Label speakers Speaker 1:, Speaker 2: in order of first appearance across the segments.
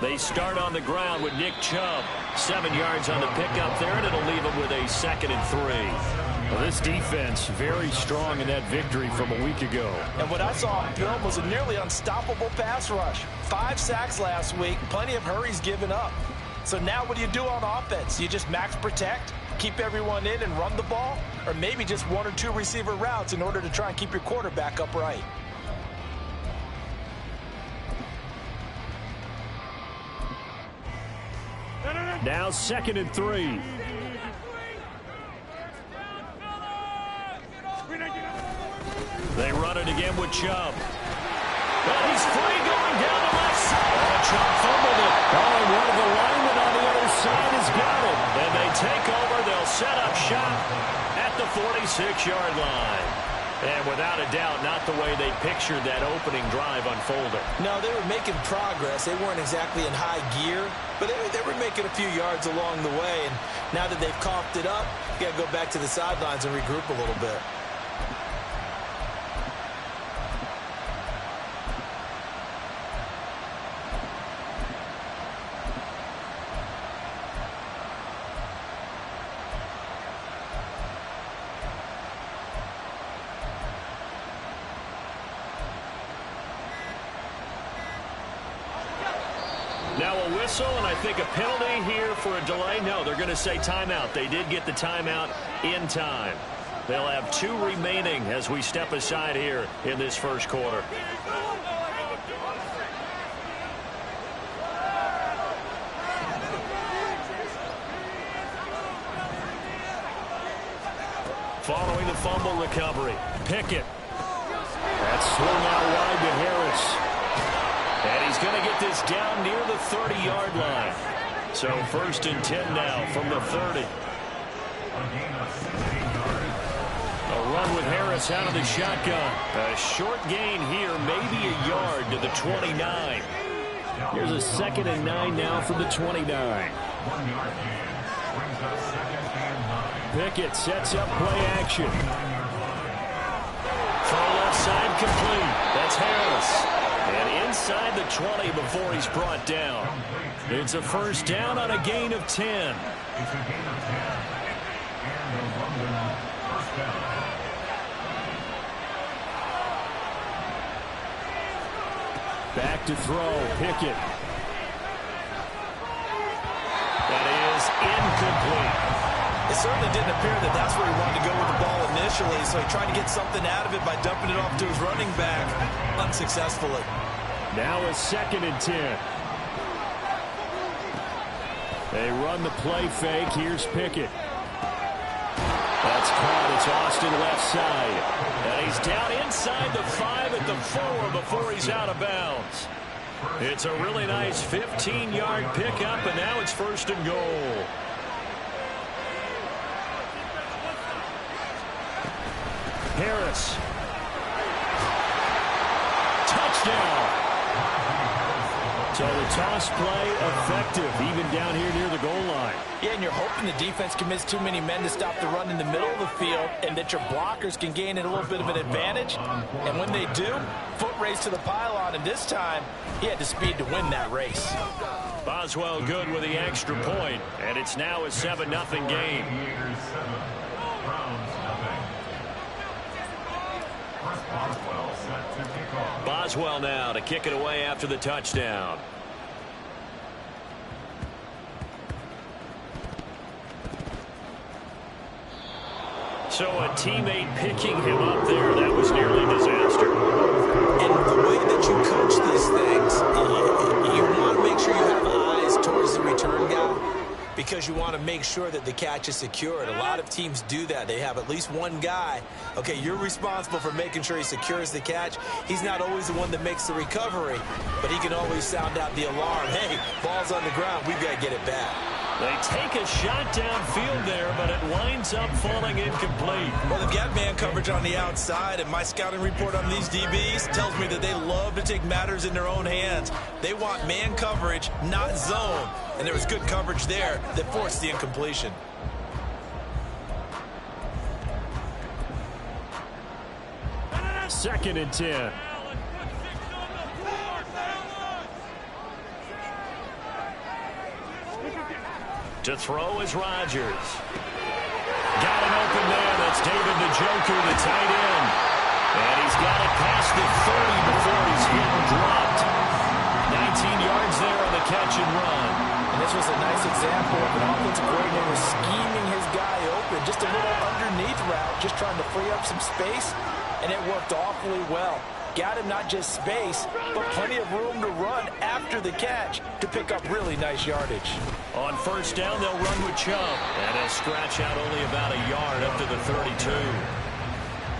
Speaker 1: They start on the ground with Nick Chubb. 7 yards on the pickup there, and it'll leave them with a 2nd and 3.
Speaker 2: Well, this defense very strong in that victory from a week ago.
Speaker 3: And what I saw on film was a nearly unstoppable pass rush. 5 sacks last week, plenty of hurries given up. So now what do you do on offense? You just max protect, keep everyone in and run the ball, or maybe just 1 or 2 receiver routes in order to try and keep your quarterback upright.
Speaker 2: Now 2nd and 3.
Speaker 1: They run it again with Chubb. But he's free going down the left side. Oh, Chubb fumbled it. Oh, and one of the linemen on the other side has got it. And they take over. They'll set up shop at the 46-yard line. And without a doubt, not the way they pictured that opening drive unfolding.
Speaker 3: No, they were making progress. They weren't exactly in high gear, but they were making a few yards along the way. And now that they've coughed it up, you got to go back to the sidelines and regroup a little bit.
Speaker 1: Now a whistle, and I think a penalty here for a delay. No, they're going to say timeout. They did get the timeout in time. They'll have 2 remaining as we step aside here in this first quarter. Following the fumble recovery, Pickett.
Speaker 2: That's swung out wide to Harris.
Speaker 1: And he's going to get this down near the 30-yard line. So 1st and 10 now from the 30. A run with Harris out of the shotgun. A short gain here, maybe a yard to the 29.
Speaker 2: Here's a 2nd and 9 now from the 29. Pickett sets up play action.
Speaker 1: Throw left side complete. That's Harris. And inside the 20 before he's brought down. It's a 1st down on a gain of 10.
Speaker 2: Back to throw, Pickett.
Speaker 1: That is incomplete.
Speaker 3: It certainly didn't appear that that's where he wanted to go with the ball initially, so he tried to get something out of it by dumping it off to his running back unsuccessfully.
Speaker 2: Now a 2nd and 10. They run the play fake. Here's Pickett.
Speaker 1: That's caught. It's Austin left side. And he's down inside the 5 at the 4 before he's out of bounds. It's a really nice 15-yard pickup, and now it's 1st and goal. Harris. Touchdown. So the toss play effective, even down here near the goal line.
Speaker 3: Yeah, and you're hoping the defense commits too many men to stop the run in the middle of the field and that your blockers can gain a little bit of an advantage. And when they do, foot race to the pylon, and this time he had the speed to win that race.
Speaker 1: Boswell good with the extra point, and it's now a 7-0 game. Boswell now to kick it away after the touchdown. So a teammate picking him up there, that was nearly disaster.
Speaker 3: And the way that you coach these things, you want to make sure you have eyes towards the return guy, because you want to make sure that the catch is secured. A lot of teams do that. They have at least one guy. Okay, you're responsible for making sure he secures the catch. He's not always the one that makes the recovery, but he can always sound out the alarm. Hey, ball's on the ground. We've got to get it back.
Speaker 1: They take a shot downfield there, but it winds up falling incomplete.
Speaker 3: Well, they've got man coverage on the outside, and my scouting report on these DBs tells me that they love to take matters in their own hands. They want man coverage, not zone. And there was good coverage there that forced the incompletion.
Speaker 2: Second and 10.
Speaker 1: To throw is Rodgers. Got an open man. That's David Njoku, the tight end. And he's got it past the 30 before he's hit and dropped. 19 yards there on the catch and run.
Speaker 3: And this was a nice example of an offensive coordinator scheming his guy open. Just a little underneath route, just trying to free up some space. And it worked awfully well. Got him not just space, but plenty of room to run after the catch to pick up really nice yardage.
Speaker 1: On first down, they'll run with Chubb. And he'll scratch out only about a yard up to the 32.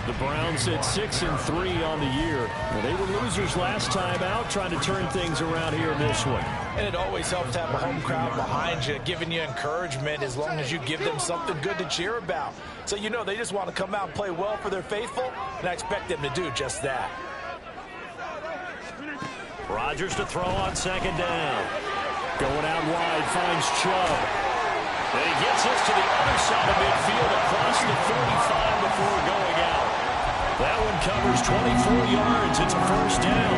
Speaker 2: The Browns at 6-3 on the year. Well, they were losers last time out, trying to turn things around here in this one.
Speaker 3: And it always helps to have a home crowd behind you, giving you encouragement as long as you give them something good to cheer about. So you know they just want to come out and play well for their faithful, and I expect them to do just that.
Speaker 1: Rodgers to throw on second down.
Speaker 2: Going out wide, finds Chubb.
Speaker 1: And he gets us to the other side of midfield across the 45 before going out. That one covers 24 yards. It's a first down.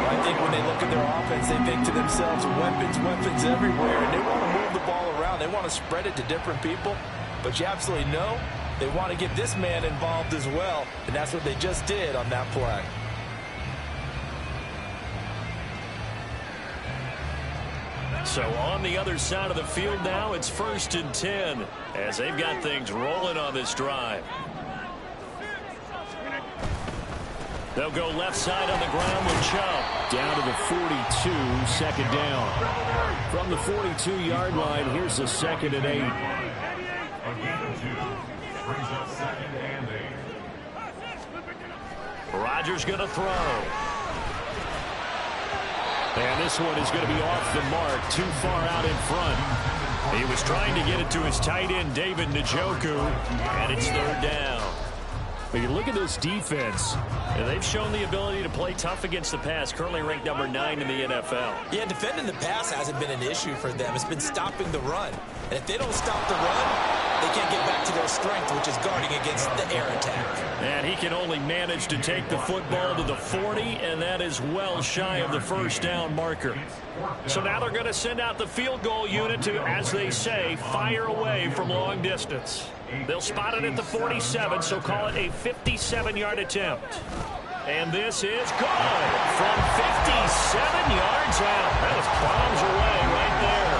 Speaker 3: I think when they look at their offense, they think to themselves, weapons everywhere, and they want to move the ball around. They want to spread it to different people, but you absolutely know they want to get this man involved as well, and that's what they just did on that play.
Speaker 1: So on the other side of the field now, it's 1st and 10 as they've got things rolling on this drive. They'll go left side on the ground with Chubb.
Speaker 2: Down to the 42, second down. From the 42-yard line, here's the 2nd and 8.
Speaker 1: Rodgers going to throw.
Speaker 2: And this one is going to be off the mark, too far out in front.
Speaker 1: He was trying to get it to his tight end, David Njoku, and it's 3rd down.
Speaker 2: But you look at this defense.
Speaker 1: And they've shown the ability to play tough against the pass, currently ranked number 9 in the NFL.
Speaker 3: Yeah, defending the pass hasn't been an issue for them. It's been stopping the run. And if they don't stop the run, they can't get back to their strength, which is guarding against the air attack.
Speaker 1: And he can only manage to take the football to the 40, and that is well shy of the first down marker. So now they're going to send out the field goal unit to, as they say, fire away from long distance. They'll spot it at the 47, so call it a 57-yard attempt. And this is good from 57 yards out. That was bombs away right there.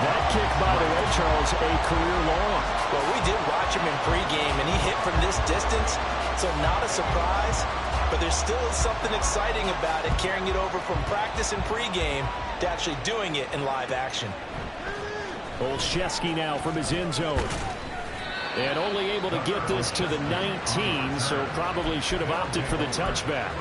Speaker 2: That kick, by the way, Charles, a career long.
Speaker 3: Well, we did watch him in pregame, and he hit from this distance, so not a surprise. But there still is something exciting about it, carrying it over from practice and pregame to actually doing it in live action.
Speaker 2: Old Shesky now from his end zone. And only able to get this to the 19, so probably should have opted for the touchback.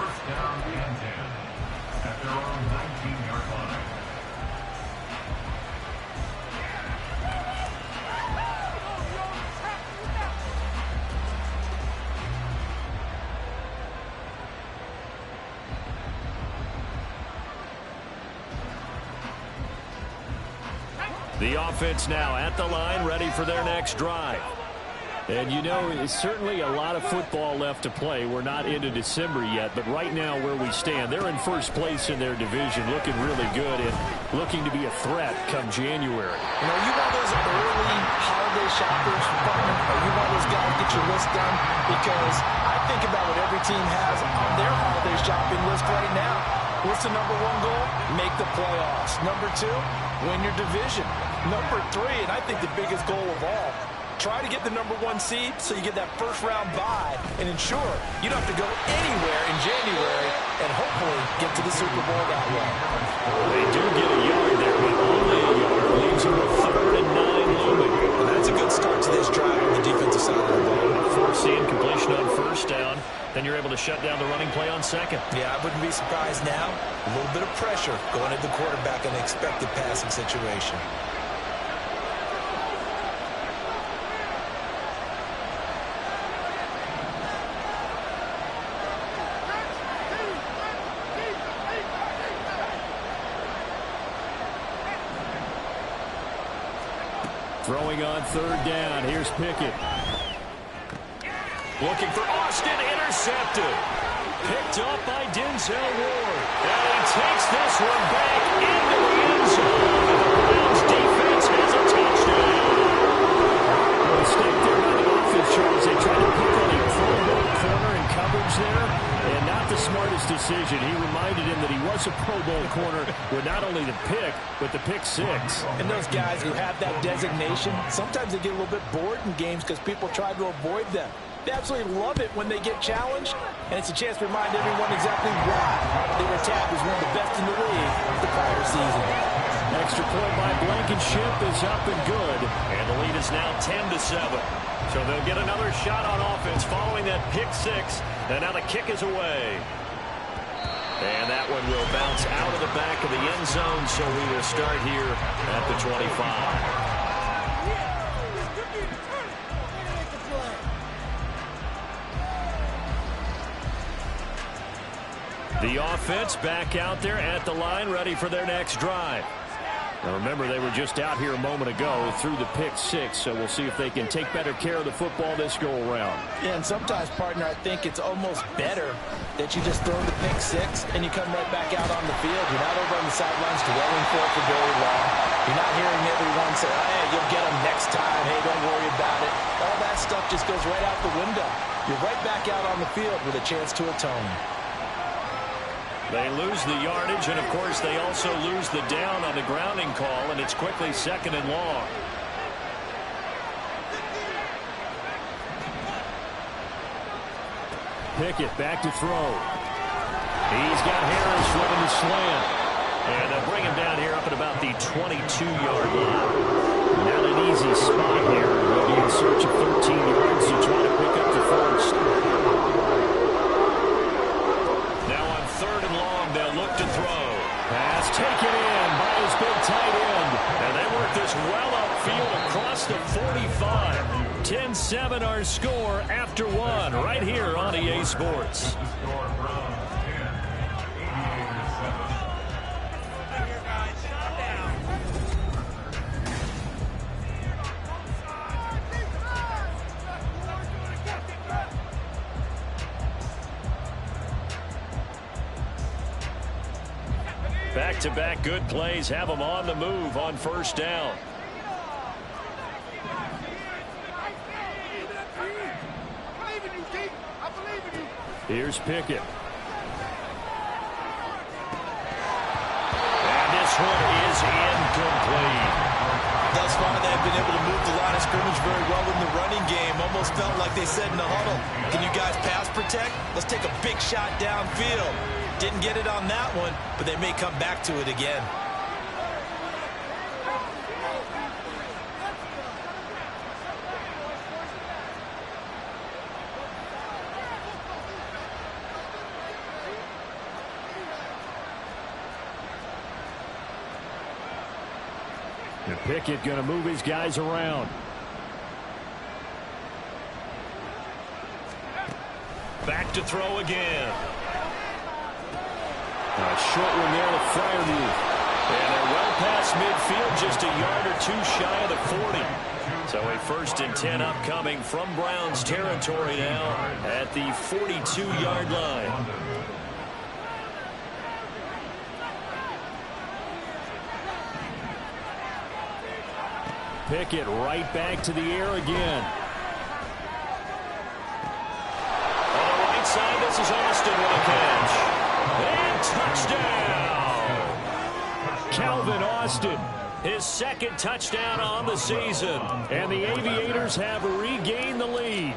Speaker 1: The offense now at the line, ready for their next drive.
Speaker 2: And you know, it's certainly a lot of football left to play. We're not into December yet, but right now where we stand, they're in first place in their division, looking really good and looking to be a threat come January.
Speaker 3: You know, you one of those early holiday shoppers, are you one of those guys get your list done? Because I think about what every team has on their holiday shopping list right now. What's the number 1 goal? Make the playoffs. Number 2, win your division. Number 3, and I think the biggest goal of all, try to get the number 1 seed so you get that first-round bye and ensure you don't have to go anywhere in January and hopefully get to the Super Bowl that way.
Speaker 1: They do get a yard there, but only a yard. Leaves them with 3rd and 9 looming.
Speaker 3: And that's a good start to this drive on the defensive side of the ball.
Speaker 1: Forcing completion on first down. Then you're able to shut down the running play on second.
Speaker 3: Yeah, I wouldn't be surprised now. A little bit of pressure going at the quarterback in an expected passing situation.
Speaker 2: Throwing on 3rd down. Here's Pickett.
Speaker 1: Looking for Austin, intercepted. Picked up by Denzel Ward. And he takes this one back into the end zone. The Browns defense has a touchdown.
Speaker 2: the smartest decision. He reminded him that he was a Pro Bowl corner with not only the pick, but the pick six.
Speaker 3: And those guys who have that designation, sometimes they get a little bit bored in games because people try to avoid them. They absolutely love it when they get challenged, and it's a chance to remind everyone exactly why they were tagged as one of the best in the league the prior season.
Speaker 2: Extra point by Blankenship is up and good.
Speaker 1: And the lead is now 10-7. So they'll get another shot on offense following that pick six. And now the kick is away. And that one will bounce out of the back of the end zone, so we will start here at the 25. The offense back out there at the line, ready for their next drive. Now remember, they were just out here a moment ago through the pick six, so we'll see if they can take better care of the football this go-around.
Speaker 3: Yeah, and sometimes, partner, I think it's almost better that you just throw the pick six and you come right back out on the field. You're not over on the sidelines dwelling for it for very long. You're not hearing everyone say, hey, you'll get them next time. Hey, don't worry about it. All that stuff just goes right out the window. You're right back out on the field with a chance to atone.
Speaker 1: They lose the yardage, and, of course, they also lose the down on the grounding call, and it's quickly 2nd and long.
Speaker 2: Pickett back to throw. He's got Harris running the slant.
Speaker 1: And they'll bring him down here up at about the 22-yard line.
Speaker 2: Not an easy spot here. They'll be in search of 13 yards to try to pick up the first.
Speaker 1: To throw.
Speaker 2: Pass taken in by his big tight end.
Speaker 1: And they work this well upfield across the 45. 10-7 our score after one right here on EA Sports. Back-to-back good plays have them on the move on first down.
Speaker 2: Here's Pickett.
Speaker 1: And this one is incomplete.
Speaker 3: Thus far, they've been able to move the line of scrimmage very well in the running game. Almost felt like they said in the huddle, can you guys pass protect? Let's take a big shot downfield. Didn't get it on that one, but they may come back to it again.
Speaker 2: And Pickett going to move his guys around.
Speaker 1: Back to throw again.
Speaker 2: A short one there to Freiermuth.
Speaker 1: And they're well past midfield, just a yard or two shy of the 40. So a 1st and 10 upcoming from Browns territory now at the 42-yard line.
Speaker 2: Pickett right back to the air again.
Speaker 1: On the right side, this is Austin with a catch. And touchdown!
Speaker 2: Calvin Austin.
Speaker 1: His 2nd touchdown on the season.
Speaker 2: And the Aviators have regained the lead.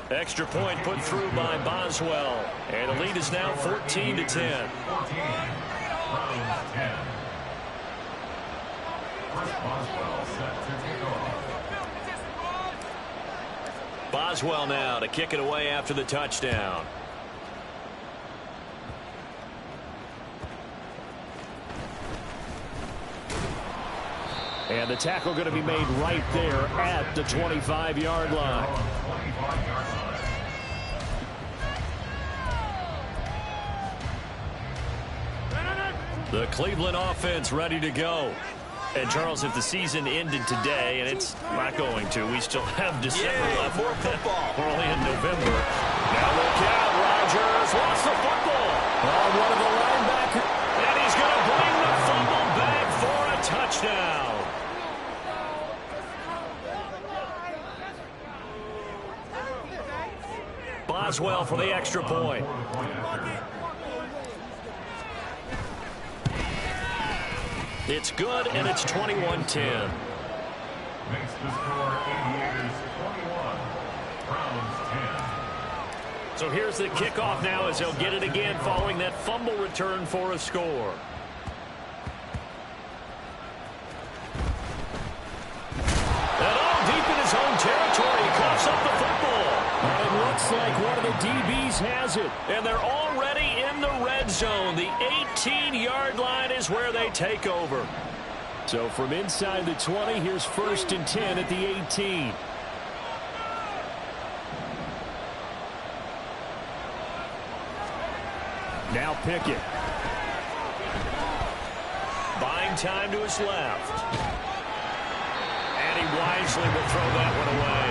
Speaker 1: Extra point put through by Boswell. And the lead is now 14-10. Boswell now to kick it away after the touchdown.
Speaker 2: And the tackle going to be made right there at the 25-yard line.
Speaker 1: The Cleveland offense ready to go. And, Charles, if the season ended today, and it's not going to, we still have December left.
Speaker 3: More football.
Speaker 1: We're only in November. Now look out. Rodgers lost the football.
Speaker 2: One of the linebackers.
Speaker 1: And he's going to bring the fumble back for a touchdown.
Speaker 2: Boswell for the extra point. It's good, and it's 21-10.
Speaker 4: Makes the score 88 21. Browns 10.
Speaker 2: So here's the kickoff now as he'll get it again following that fumble return for a score. And all deep in his own territory, he coughs up the football. And it looks like one of the DBs has it. And they're already in the red zone. The 18-yard line is where they take over. So from inside the 20, here's 1st and 10 at the 18. Now Pickett. Buying time to his left. And he wisely will throw that one away.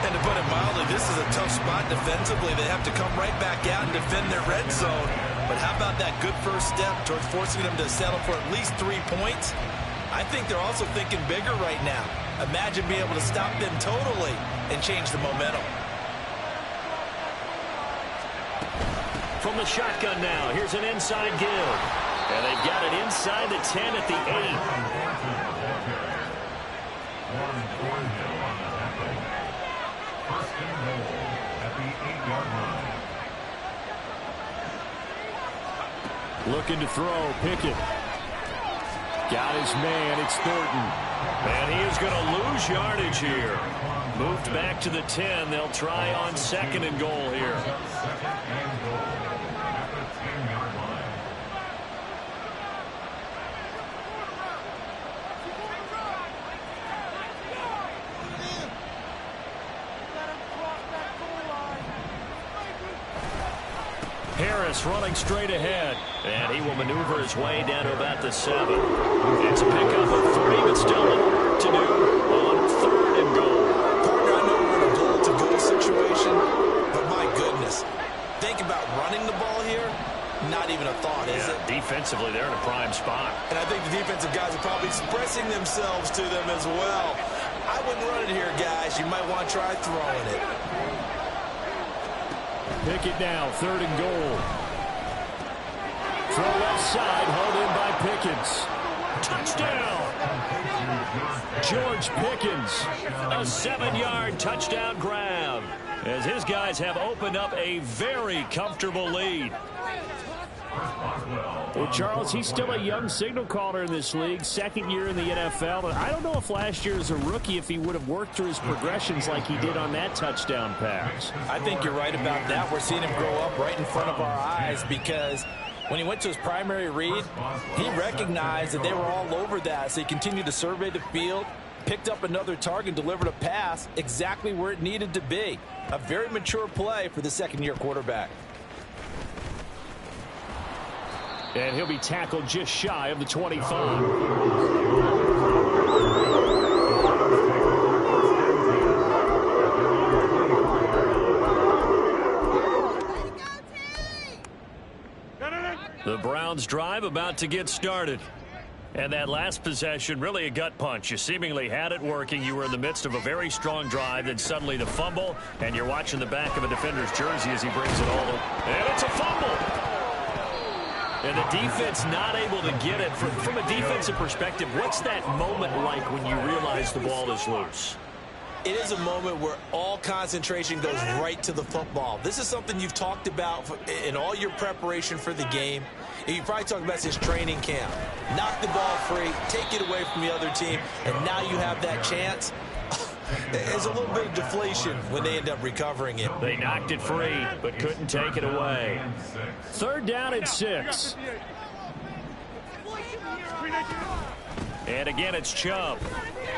Speaker 3: And to put it mildly, this is a tough spot defensively. They have to come right back out and defend their red zone. But how about that good first step towards forcing them to settle for at least 3 points? I think they're also thinking bigger right now. Imagine being able to stop them totally and change the momentum.
Speaker 2: From the shotgun now, here's an inside give. And they've got it inside the 10 at the 8. Looking to throw, Pickett. Got his man, it's Thornton. And he is going to lose yardage here. Moved back to the 10. They'll try on 2nd and goal here. Harris running straight ahead. And he will maneuver his way down to about the 7. It's a pickup of 3, but still work to do on 3rd and goal.
Speaker 3: Partner, I know we're in a goal-to-go situation, but my goodness, think about running the ball here. Not even a thought, is it?
Speaker 2: Defensively, they're in a prime spot.
Speaker 3: And I think the defensive guys are probably expressing themselves to them as well. I wouldn't run it here, guys. You might want to try throwing it.
Speaker 2: Pickett now, 3rd and goal. Throw left side, hauled in by Pickens. Touchdown! George Pickens, a 7-yard touchdown grab, as his guys have opened up a very comfortable lead. Well, Charles, he's still a young signal caller in this league, 2nd year in the NFL. And I don't know if last year as a rookie, if he would have worked through his progressions like he did on that touchdown pass.
Speaker 3: I think you're right about that. We're seeing him grow up right in front of our eyes because when he went to his primary read, he recognized that they were all over that. So he continued to survey the field, picked up another target, delivered a pass exactly where it needed to be. A very mature play for the 2nd-year quarterback.
Speaker 2: And he'll be tackled just shy of the 25. The Browns drive about to get started. And that last possession, really a gut punch. You seemingly had it working. You were in the midst of a very strong drive, then suddenly the fumble, and you're watching the back of a defender's jersey as he brings it all to... And it's a fumble! And the defense not able to get it. From a defensive perspective, what's that moment like when you realize the ball is loose?
Speaker 3: It is a moment where all concentration goes right to the football. This is something you've talked about in all your preparation for the game. And you probably talked about since training camp. Knock the ball free, take it away from the other team, and now you have that chance. There's a little bit of deflation when they end up recovering it.
Speaker 2: They knocked it free, but couldn't take it away. 3rd down and 6. And again, it's Chubb.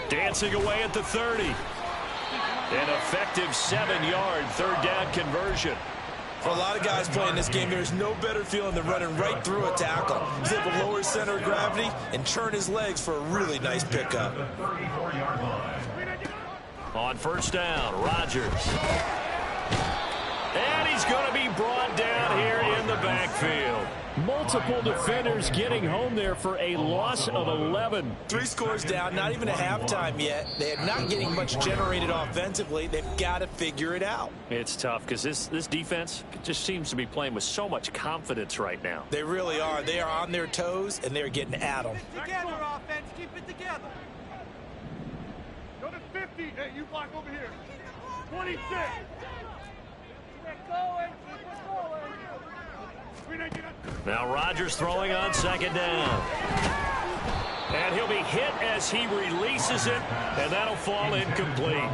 Speaker 2: Dancing away at the 30. An effective 7-yard 3rd down conversion.
Speaker 3: For a lot of guys playing this game, there's no better feeling than running right through a tackle. He's able to lower his center of gravity and turn his legs for a really nice pickup.
Speaker 2: On 1st down, Rodgers. And he's going to be brought down here in the backfield. multiple defenders getting home there for a loss of 11.
Speaker 3: 3 scores down, not even a halftime yet. They're not getting much generated offensively. They've got to figure it out.
Speaker 2: It's tough because this defense just seems to be playing with so much confidence right now.
Speaker 3: They really are. They are on their toes, and they're getting at them.
Speaker 5: Together, offense. Keep it together. Go to 50. Hey, you block over here. 26. Keep it going. Keep it going.
Speaker 2: Now Rodgers throwing on second down. And he'll be hit as he releases it, and that'll fall incomplete.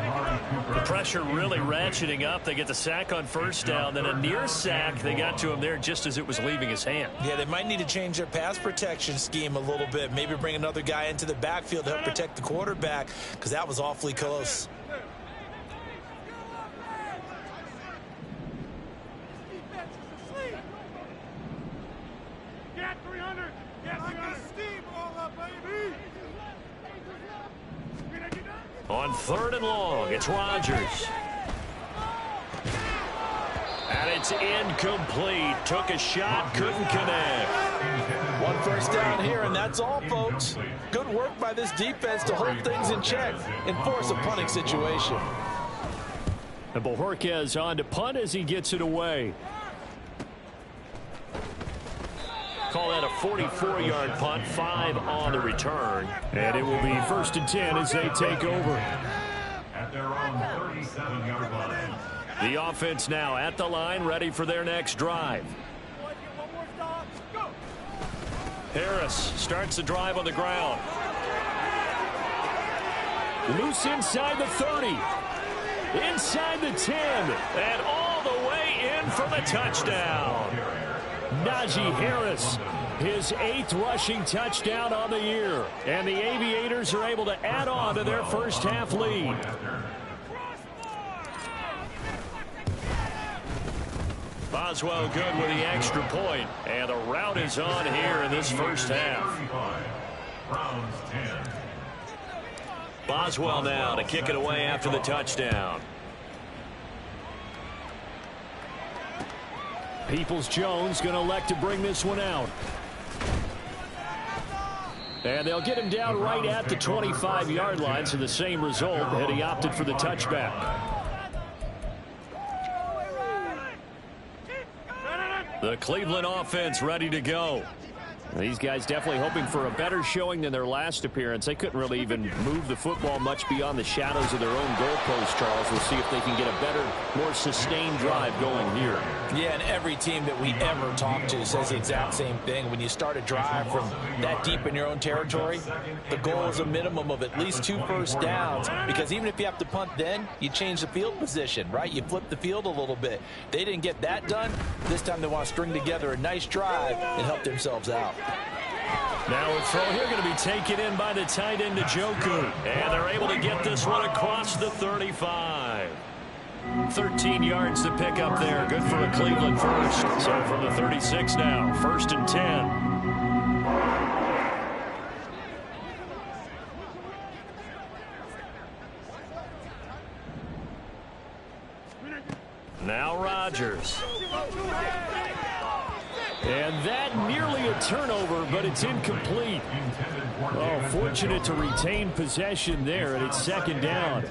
Speaker 2: The pressure really ratcheting up. They get the sack on first down, then a near sack. They got to him there just as it was leaving his hand.
Speaker 3: Yeah, they might need to change their pass protection scheme a little bit. Maybe bring another guy into the backfield to help protect the quarterback, because that was awfully close.
Speaker 2: On 3rd and long, it's Rodgers. And it's incomplete. Took a shot, couldn't connect.
Speaker 3: 1 first down here, and that's all, folks. Good work by this defense to hold things in check and force a punting situation.
Speaker 2: And Bojorquez on to punt as he gets it away. Call that a 44-yard punt, 5 on the return. And it will be 1st and 10 as they take over.
Speaker 4: At their own 37-yard line.
Speaker 2: The offense now at the line, ready for their next drive. Harris starts the drive on the ground. Loose inside the 30. Inside the 10. And all the way in for the touchdown. Najee Harris, his 8th rushing touchdown on the year. And the Aviators are able to add on to their first half lead. Boswell good with the extra point. And the route is on here in this first half.
Speaker 4: Browns 10.
Speaker 2: Boswell now to kick it away after the touchdown. Peoples-Jones going to elect to bring this one out. And they'll get him down right at the 25-yard line, so the same result had he opted for the touchback. The Cleveland offense ready to go. These guys definitely hoping for a better showing than their last appearance. They couldn't really even move the football much beyond the shadows of their own goalpost, Charles. We'll see if they can get a better, more sustained drive going here.
Speaker 3: Yeah, and every team that we ever talk to says the exact same thing. When you start a drive from that deep in your own territory, the goal is a minimum of at least 2 first downs, because even if you have to punt then, you change the field position, right? You flip the field a little bit. They didn't get that done. This time they want to string together a nice drive and help themselves out.
Speaker 2: Now a throw here going to be taken in by the tight end Njoku. And they're able to get this one across the 35. 13 yards to pick up there. Good for a Cleveland first. So from the 36 now, 1st and 10. Now Rodgers. And that nearly a turnover, but it's incomplete. Oh, fortunate to retain possession there, and it's 2nd down.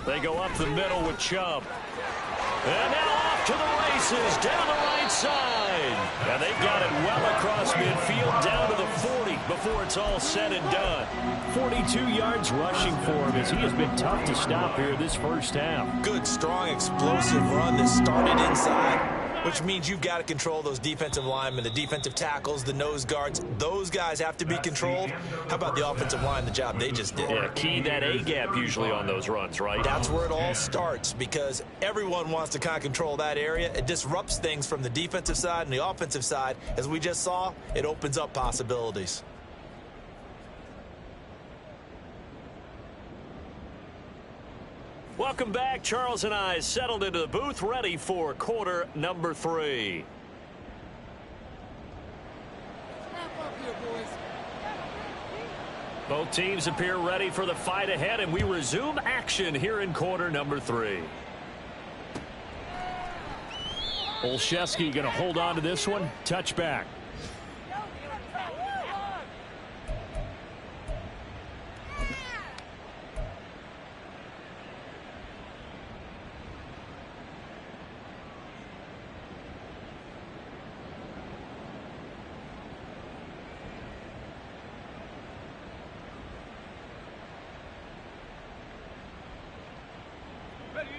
Speaker 2: They go up the middle with Chubb. And now off to the races, down the right side. And they got it well across midfield, down to the 40 before it's all said and done. 42 yards rushing for him as he has been tough to stop here this first half.
Speaker 3: Good, strong, explosive run that started inside, which means you've got to control those defensive linemen, the defensive tackles, the nose guards. Those guys have to be controlled. How about the offensive line, the job they just did?
Speaker 2: Yeah, key that A-gap usually on those runs, right?
Speaker 3: That's where it all starts, because everyone wants to kind of control that area. It disrupts things from the defensive side and the offensive side. As we just saw, it opens up possibilities.
Speaker 2: Welcome back. Charles and I settled into the booth, ready for quarter number 3. Both Both teams appear ready for the fight ahead, and we resume action here in quarter number 3. Olszewski going to hold on to this one. Touchback.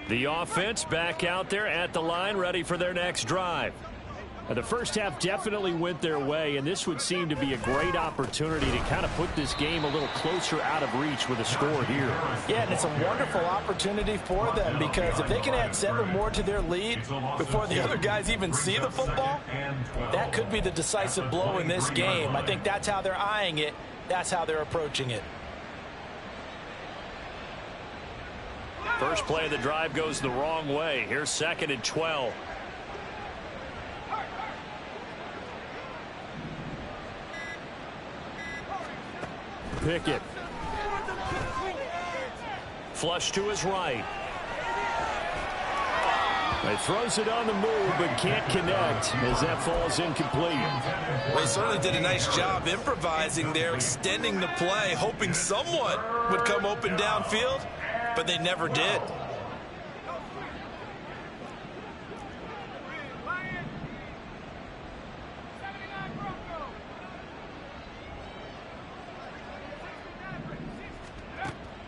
Speaker 2: The offense back out there at the line, ready for their next drive. The first half definitely went their way, and this would seem to be a great opportunity to kind of put this game a little closer out of reach with a score here.
Speaker 3: Yeah, and it's a wonderful opportunity for them, because if they can add 7 more to their lead before the other guys even see the football, that could be the decisive blow in this game. I think that's how they're eyeing it. That's how they're approaching it.
Speaker 2: First play of the drive goes the wrong way. Here's 2nd and 12. Pickett. Flush to his right. He throws it on the move, but can't connect as that falls incomplete.
Speaker 3: Well, he certainly did a nice job improvising there, extending the play, hoping someone would come open downfield, but they never did.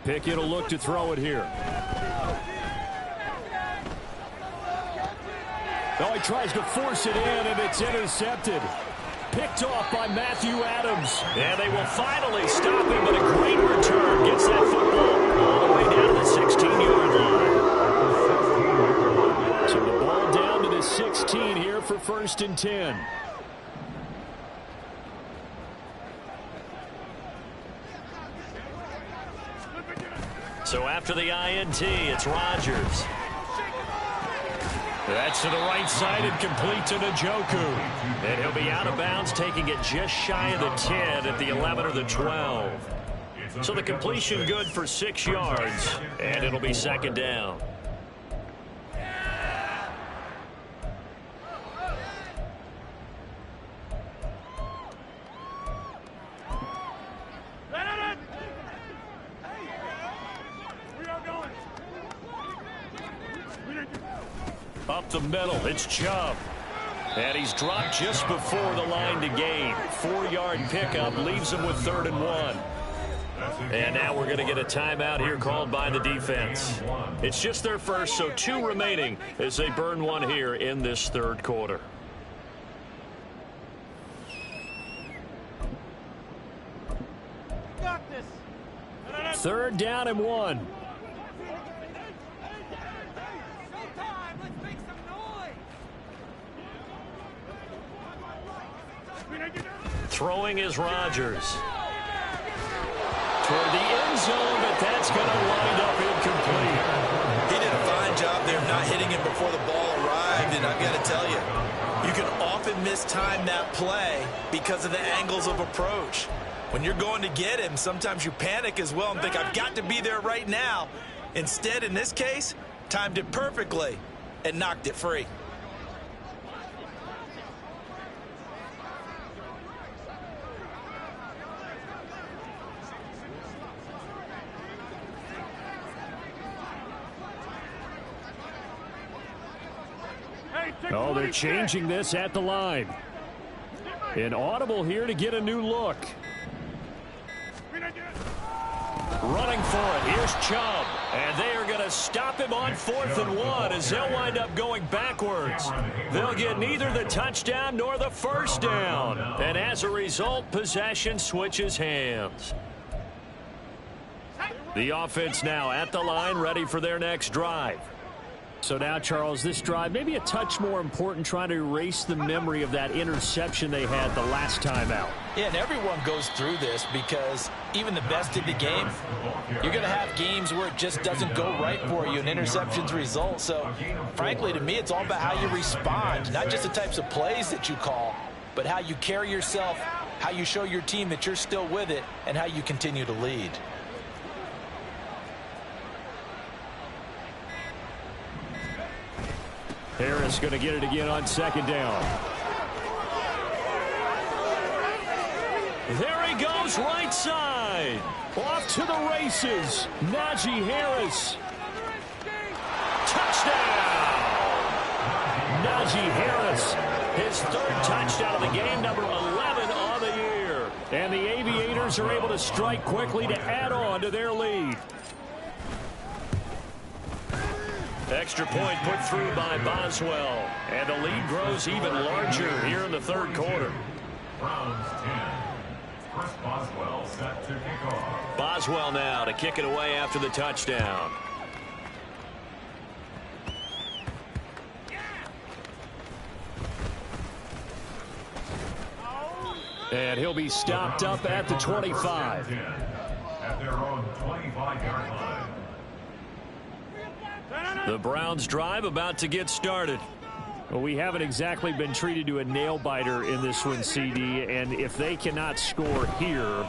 Speaker 2: Pickett will look to throw it here. Oh, he tries to force it in, and it's intercepted. Picked off by Matthew Adams. And they will finally stop him, but a great return. Gets that football all the way down to the 16-yard line. So the ball down to the 16 here for 1st and 10. So after the INT, it's Rodgers. That's to the right side and complete to Njoku. And he'll be out of bounds, taking it just shy of the 10 at the 11 or the 12. So the completion good for 6 yards, and it'll be 2nd down. Up the middle, it's Chubb. And he's dropped just before the line to gain. 4-yard pickup leaves him with 3rd and 1. And now we're going to get a timeout here called by the defense. It's just their first, so 2 remaining as they burn one here in this 3rd quarter.
Speaker 5: Got this.
Speaker 2: 3rd down and 1. Throwing is Rodgers. Toward the end zone, but that's going to wind up incomplete.
Speaker 3: He did a fine job there of not hitting him before the ball arrived, and I've got to tell you, you can often mistime that play because of the angles of approach. When you're going to get him, sometimes you panic as well and think, I've got to be there right now. Instead, in this case, timed it perfectly and knocked it free.
Speaker 2: Oh, they're changing this at the line. An audible here to get a new look. Running for it. Here's Chubb. And they are going to stop him on 4th and 1 as they'll wind up going backwards. They'll get neither the touchdown nor the 1st down. And as a result, possession switches hands. The offense now at the line, ready for their next drive. So now, Charles, this drive maybe a touch more important, trying to erase the memory of that interception they had the last time out.
Speaker 3: Yeah, and everyone goes through this because even the best in the game, you're going to have games where it just doesn't go right for you and interceptions result. So, frankly, to me, it's all about how you respond, not just the types of plays that you call, but how you carry yourself how you show your team that you're still with it, and how you continue to lead.
Speaker 2: Harris going to get it again on second down. There he goes, right side. Off to the races. Najee Harris. Touchdown. Najee Harris. His third touchdown of the game, number 11 on the year. And the Aviators are able to strike quickly to add on to their lead. Extra point put through by Boswell. And the lead grows even larger here in the third quarter.
Speaker 4: Browns 10. Chris Boswell set to kick off.
Speaker 2: Boswell now to kick it away after the touchdown. And he'll be stopped up at the 25.
Speaker 4: At their own 25-yard line.
Speaker 2: The Browns drive about to get started. Well, we haven't exactly been treated to a nail-biter in this one, CD, and if they cannot score here,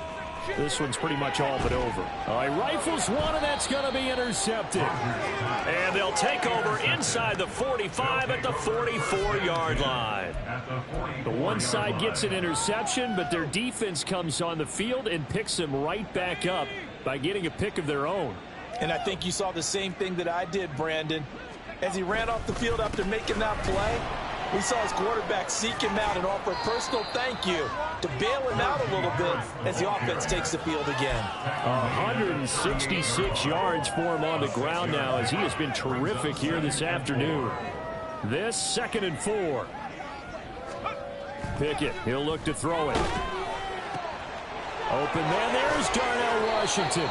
Speaker 2: this one's pretty much all but over. All right, rifles one, and that's going to be intercepted. And they'll take over inside the 45 at the 44-yard line. The one side gets an interception, but their defense comes on the field and picks them right back up by getting a pick of their own.
Speaker 3: And I think you saw the same thing that I did, Brandon. As he ran off the field after making that play, we saw his quarterback seek him out and offer a personal thank you to bail him out a little bit as the offense takes the field again.
Speaker 2: 166 yards for him on the ground now as he has been terrific here this afternoon. This 2nd and 4. Pickett, he'll look to throw it. Open man, there's Darnell Washington.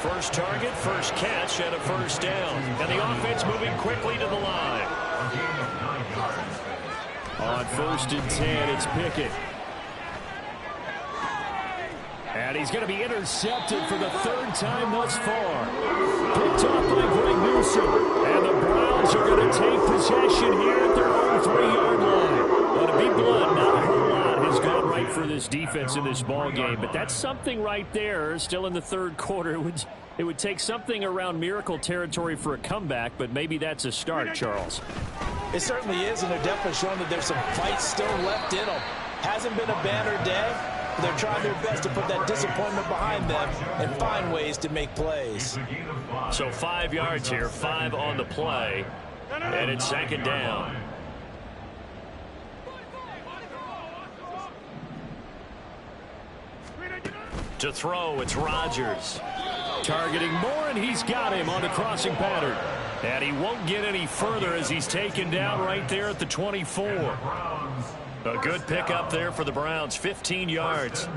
Speaker 2: First target, first catch, and a first down. And the offense moving quickly to the line. On 1st and 10, it's Pickett. And he's going to be intercepted for the 3rd time thus far. Picked off by Greg Newsome. And the Browns are going to take possession here at their own 3-yard line. But to be blunt, not a whole lot has gone right for this defense in this ball game. But that's something right there. Still in the 3rd quarter. It would take something around miracle territory for a comeback, but maybe that's a start, Charles.
Speaker 3: It certainly is, and they're definitely showing that there's some fight still left in them. Hasn't been a banner day, but they're trying their best to put that disappointment behind them and find ways to make plays.
Speaker 2: So 5 yards here, 5 on the play, and it's 2nd down. To throw, it's Rodgers. Targeting Moore, and he's got him on the crossing pattern. And he won't get any further as he's taken down right there at the 24. A good pickup there for the Browns, 15 yards.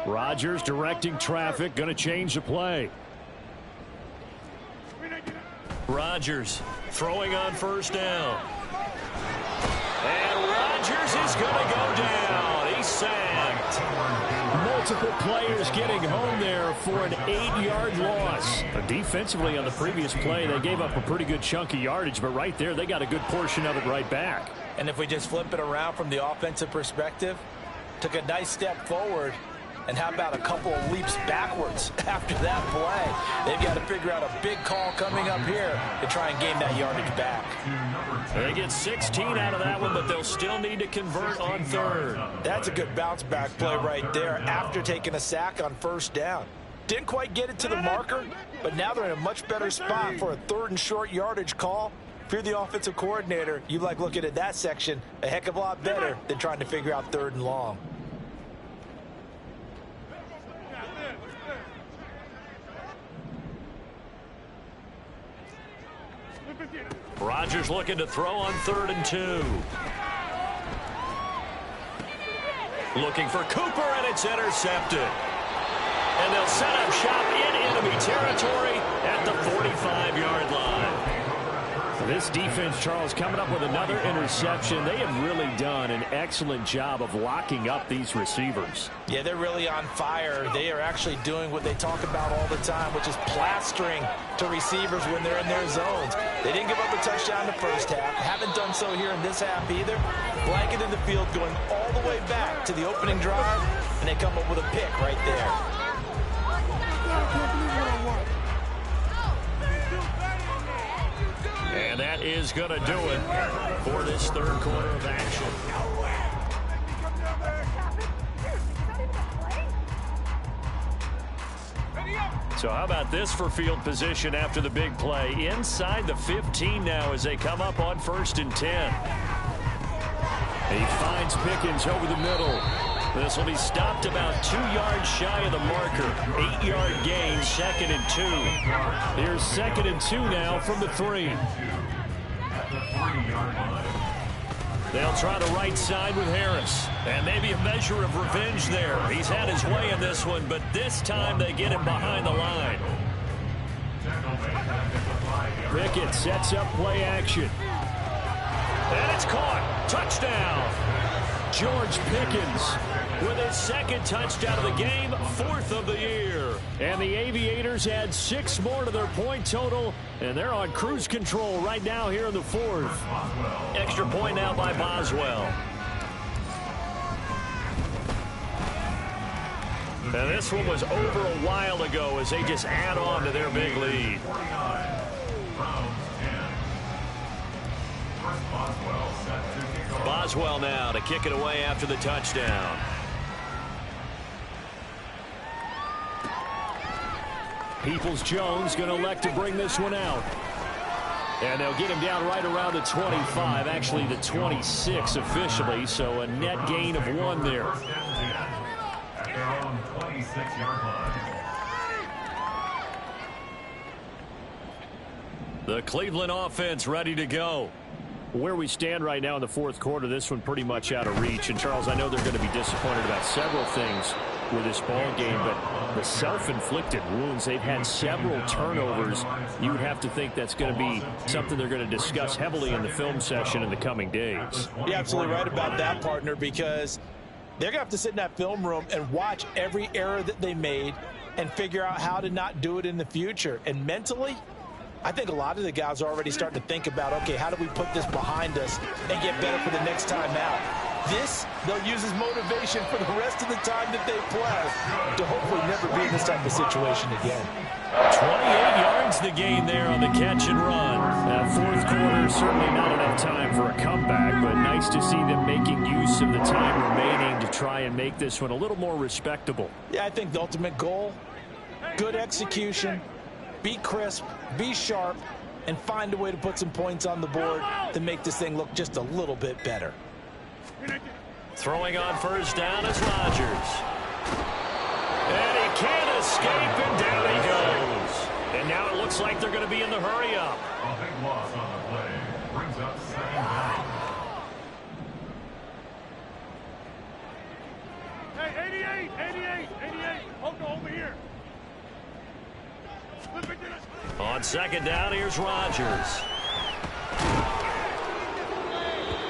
Speaker 2: Rodgers directing traffic, going to change the play. Rodgers throwing on 1st down. And Rodgers is going to go down. He's sacked. Multiple players getting home there for an 8-yard loss. Defensively on the previous play, they gave up a pretty good chunk of yardage, but right there, they got a good portion of it right back.
Speaker 3: And if we just flip it around from the offensive perspective, took a nice step forward, and how about a couple of leaps backwards after that play? They've got to figure out a big call coming up here to try and gain that yardage back.
Speaker 2: They get 16 out of that one, but they'll still need to convert on 3rd.
Speaker 3: That's a good bounce back play right there after taking a sack on 1st down. Didn't quite get it to the marker, but now they're in a much better spot for a 3rd and short yardage call. If you're the offensive coordinator, you like looking at that section a heck of a lot better than trying to figure out 3rd and long.
Speaker 2: Rodgers looking to throw on 3rd and 2. Looking for Cooper, and it's intercepted. And they'll set up shop in enemy territory at the 45-yard line. This defense, Charles, coming up with another interception. They have really done an excellent job of locking up these receivers.
Speaker 3: Yeah, they're really on fire. They are actually doing what they talk about all the time, which is plastering to receivers when they're in their zones. They didn't give up a touchdown in the first half. Haven't done so here in this half either. Blanket in the field going all the way back to the opening drive, and they come up with a pick right there.
Speaker 2: And that is going to do it for this third quarter of action. So how about this for field position after the big play? Inside the 15 now as they come up on 1st and 10. He finds Pickens over the middle. This will be stopped about 2 yards shy of the marker. 8-yard gain, 2nd and 2. Here's 2nd and 2 now from the 3. They'll try the right side with Harris. And maybe a measure of revenge there. He's had his way in this one, but this time they get him behind the line. Pickett sets up play action. And it's caught. Touchdown. George Pickens with his 2nd touchdown of the game, 4th of the year. And the Aviators add 6 more to their point total, and they're on cruise control right now here in the 4th. Extra point now by Boswell. And this one was over a while ago as they just add on to their big lead. Boswell now to kick it away after the touchdown. Peoples-Jones going to elect to bring this one out. And they'll get him down right around the 25, actually the 26 officially, so a net gain of 1 there.
Speaker 4: At their own 26-yard line.
Speaker 2: The Cleveland offense ready to go. Where we stand right now in the 4th quarter, this one pretty much out of reach. And, Charles, I know they're going to be disappointed about several things with this ball game, but the self-inflicted wounds, they've had several turnovers. You would have to think that's going to be something they're going to discuss heavily in the film session in the coming days.
Speaker 3: You're absolutely right about that, partner, because they're going to have to sit in that film room and watch every error that they made and figure out how to not do it in the future. And mentally, I think a lot of the guys are already starting to think about, okay, how do we put this behind us and get better for the next time out? This, they'll use as motivation for the rest of the time that they play to hopefully never be in this type of situation again.
Speaker 2: 28 yards the gain there on the catch and run. That 4th quarter, certainly not enough time for a comeback, but nice to see them making use of the time remaining to try and make this one a little more respectable.
Speaker 3: Yeah, I think the ultimate goal, good execution, be crisp, be sharp, and find a way to put some points on the board to make this thing look just a little bit better.
Speaker 2: Throwing on 1st down is Rodgers. And he can't escape, and down he goes. And now it looks like they're going to be in the hurry up.
Speaker 4: A big loss on the play. Brings up 2nd down.
Speaker 5: Hey, 88. Hold on over here.
Speaker 2: On 2nd down, here's Rodgers.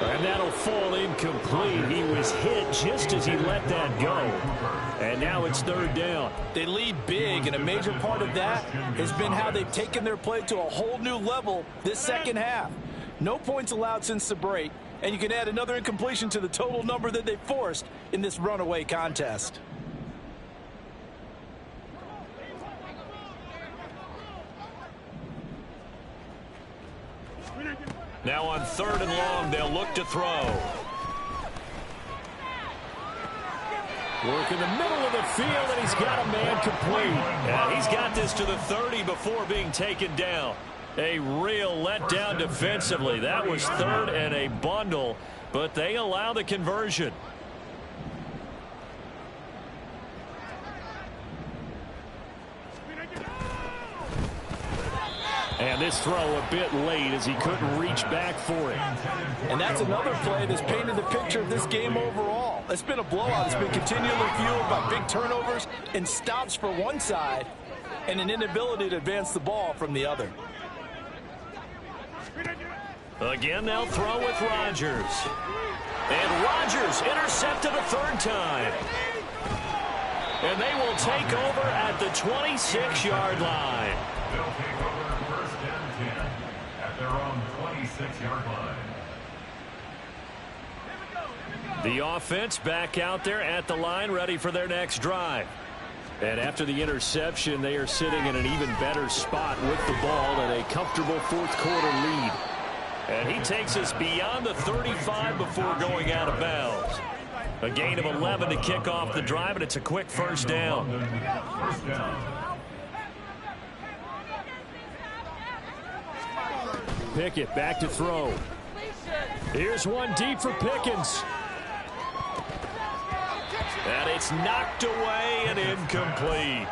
Speaker 2: And that'll fall incomplete. He was hit just as he let that go. And now it's 3rd down.
Speaker 3: They lead big, and a major part of that has been how they've taken their play to a whole new level this 2nd half. No points allowed since the break, and you can add another incompletion to the total number that they forced in this runaway contest.
Speaker 2: Now on 3rd and long, they'll look to throw. Work in the middle of the field, and he's got a man complete. And he's got this to the 30 before being taken down. A real letdown defensively. That was 3rd and a bundle, but they allow the conversion. And this throw a bit late as he couldn't reach back for it.
Speaker 3: And that's another play that's painted the picture of this game overall. It's been a blowout. It's been continually fueled by big turnovers and stops for one side and an inability to advance the ball from the other.
Speaker 2: Again, they'll throw with Rodgers. And Rodgers intercepted a third time. And they will take over at the 26-yard line.
Speaker 4: They'll take over first and 10 at their own 26-yard line.
Speaker 2: The offense back out there at the line, ready for their next drive. And after the interception, they are sitting in an even better spot with the ball and a comfortable fourth-quarter lead. And he takes us beyond the 35 before going out of bounds. A gain of 11 to kick off the drive, and it's a quick first down.
Speaker 4: First down.
Speaker 2: Pickett back to throw. Here's one deep for Pickens. And it's knocked away and incomplete.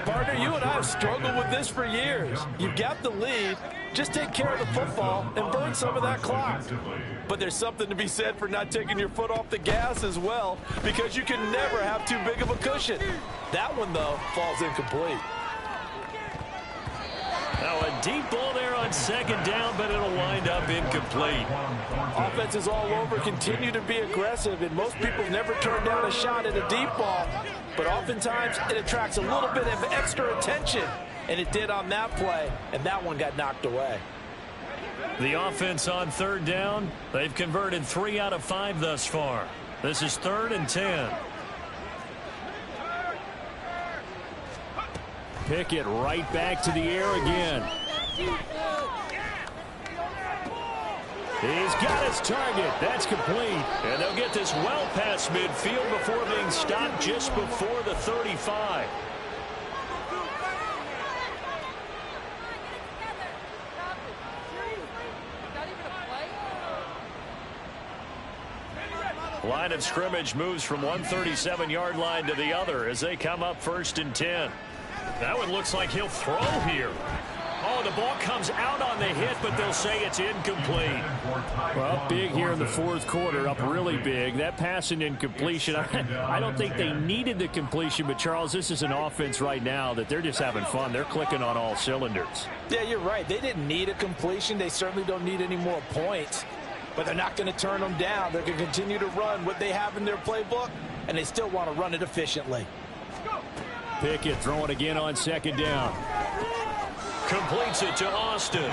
Speaker 6: Partner, you and I have struggled with this for years. You've got the lead. Just take care of the football and burn some of that clock. But there's something to be said for not taking your foot off the gas as well, because you can never have too big of a cushion. That one, though, falls incomplete.
Speaker 2: Now a deep ball there on second down, but it'll wind up incomplete.
Speaker 6: Offenses all over continue to be aggressive, and most people never turn down a shot at a deep ball. But oftentimes it attracts a little bit of extra attention, and it did on that play, and that one got knocked away.
Speaker 2: The offense on third down, they've converted 3 out of 5 thus far. This is 3rd and 10. Pickett right back to the air again. He's got his target. That's complete. And they'll get this well past midfield before being stopped just before the 35. Line of scrimmage moves from one 37-yard line to the other as they come up 1st and 10. That one looks like he'll throw here. Oh, the ball comes out on the hit, but they'll say it's incomplete. Well, big here in the fourth quarter, up really big. That pass and incompletion, I don't think they needed the completion, but, Charles, this is an offense right now that they're just having fun. They're clicking on all cylinders.
Speaker 6: Yeah, you're right. They didn't need a completion. They certainly don't need any more points, but they're not going to turn them down. They're going to continue to run what they have in their playbook, and they still want to run it efficiently.
Speaker 2: Pickett throwing again on second down. Completes it to Austin.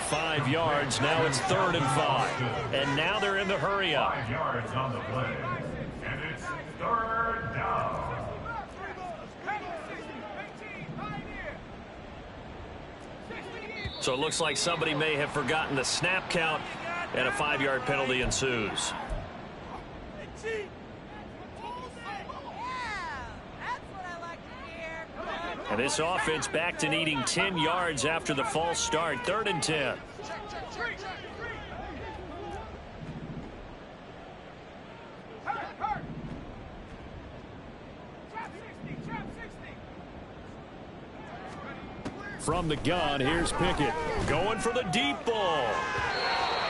Speaker 2: 5 yards. Now it's 3rd and 5. And now they're in the hurry up.
Speaker 4: 5 yards on the play. And it's 3rd down.
Speaker 2: So it looks like somebody may have forgotten the snap count, and a 5-yard penalty ensues. And this offense back to needing 10 yards after the false start. 3rd and 10. From the gun, here's Pickett. Going for the deep ball.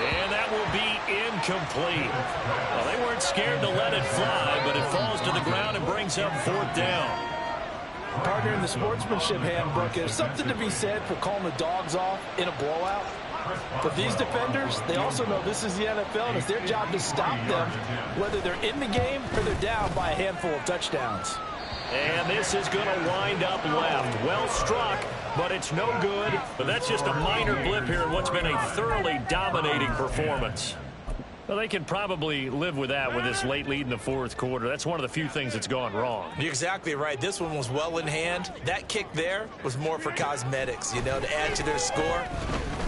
Speaker 2: And that will be incomplete. Well, they weren't scared to let it fly, but it falls to the ground and brings up 4th down.
Speaker 6: Partner, in the sportsmanship handbook, there's something to be said for calling the dogs off in a blowout. But these defenders, they also know this is the NFL, and it's their job to stop them, whether they're in the game or they're down by a handful of touchdowns.
Speaker 2: And this is going to wind up left. Well struck, but it's no good. But that's just a minor blip here in what's been a thoroughly dominating performance. Well, they can probably live with that with this late lead in the fourth quarter. That's one of the few things that's gone wrong.
Speaker 3: You're exactly right. This one was well in hand. That kick there was more for cosmetics, you know, to add to their score.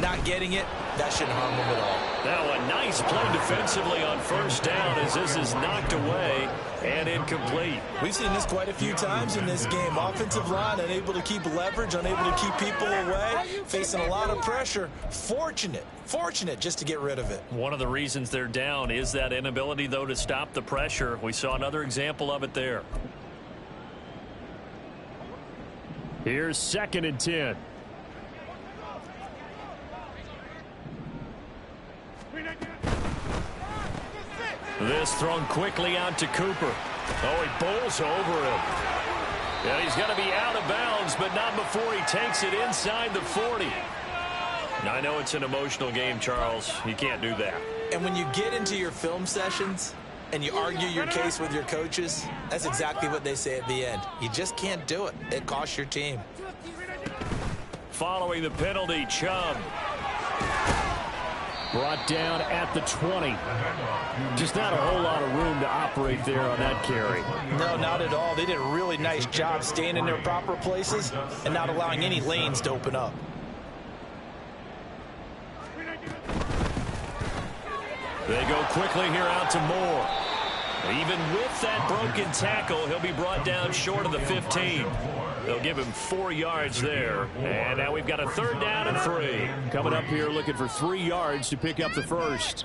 Speaker 3: Not getting it, that shouldn't harm them at all.
Speaker 2: Now a nice play defensively on first down as this is knocked away and incomplete.
Speaker 3: We've seen this quite a few times in this game. Offensive line unable to keep leverage, unable to keep people away, facing a lot of pressure. Fortunate just to get rid of it.
Speaker 2: One of the reasons they're down is that inability, though, to stop the pressure. We saw another example of it there. Here's 2nd and 10. This thrown quickly out to Cooper. Oh, he bowls over him. Yeah, he's going to be out of bounds, but not before he takes it inside the 40. I know it's an emotional game, Charles. You can't do that.
Speaker 3: And when you get into your film sessions and you argue your case with your coaches, that's exactly what they say at the end. You just can't do it. It costs your team.
Speaker 2: Following the penalty, Chubb brought down at the 20. Just not a whole lot of room to operate there on that carry.
Speaker 6: No, not at all. They did a really nice job staying in their proper places and not allowing any lanes to open up.
Speaker 2: They go quickly here out to Moore. Even with that broken tackle, he'll be brought down short of the 15. They'll give him 4 yards there. And now we've got a 3rd down and 3. Coming up here looking for 3 yards to pick up the first.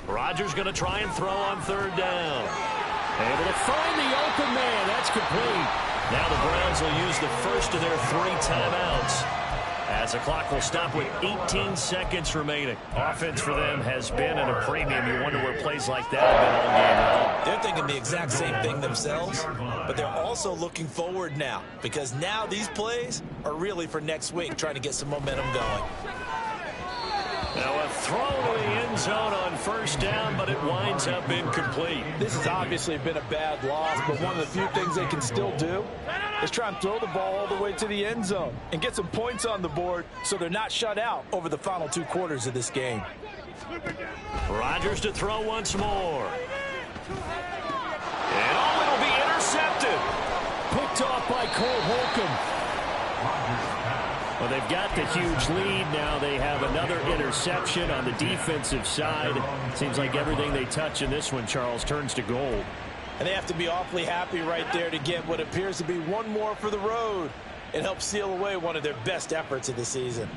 Speaker 2: Rodgers going to try and throw on 3rd down. Able to find the open man. That's complete. Now the Browns will use the first of their 3 timeouts, as the clock will stop with 18 seconds remaining. Offense for them has been at a premium. You wonder where plays like that have been all game long.
Speaker 3: They're thinking the exact same thing themselves, but they're also looking forward now, because now these plays are really for next week, trying to get some momentum going.
Speaker 2: Now a throw to the end zone on 1st down, but it winds up incomplete.
Speaker 6: This has obviously been a bad loss, but one of the few things they can still do is try and throw the ball all the way to the end zone and get some points on the board so they're not shut out over the final 2 quarters of this game.
Speaker 2: Rodgers to throw once more. And it'll be intercepted. Picked off by Cole Holcomb. Well, they've got the huge lead. Now they have another interception on the defensive side. Seems like everything they touch in this one, Charles, turns to gold.
Speaker 6: And they have to be awfully happy right there to get what appears to be one more for the road. It helps seal away one of their best efforts of the season.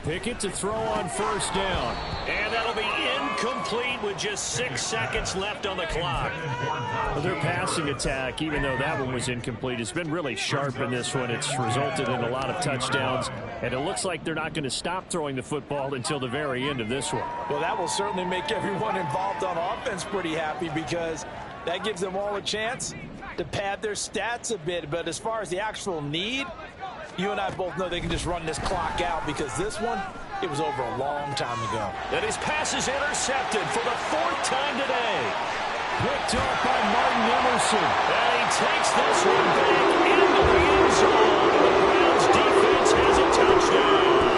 Speaker 2: Pickett to throw on 1st down. And that'll be incomplete with just 6 seconds left on the clock. Well, their passing attack, even though that one was incomplete, has been really sharp in this one. It's resulted in a lot of touchdowns, and it looks like they're not going to stop throwing the football until the very end of this one.
Speaker 6: Well, that will certainly make everyone involved on offense pretty happy, because that gives them all a chance to pad their stats a bit. But as far as the actual need, you and I both know they can just run this clock out, because this one, it was over a long time ago.
Speaker 2: And his pass is intercepted for the 4th time today. Picked off by Martin Emerson. And he takes this one back into the end zone. The Browns defense has a touchdown.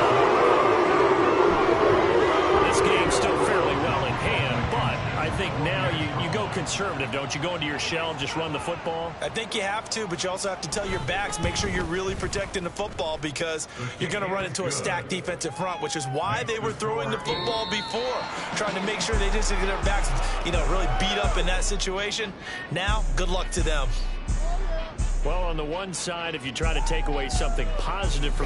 Speaker 2: This game's still fairly well in hand, but I think now you go conservative, don't you? Go into your shell and just run the football?
Speaker 3: I think you have to, but you also have to tell your backs, make sure you're really protecting the football, because you're going to run into a stacked defensive front, which is why they were throwing the football before, trying to make sure they just get their backs, really beat up in that situation. Now, good luck to them.
Speaker 2: Well, on the one side, if you try to take away something positive from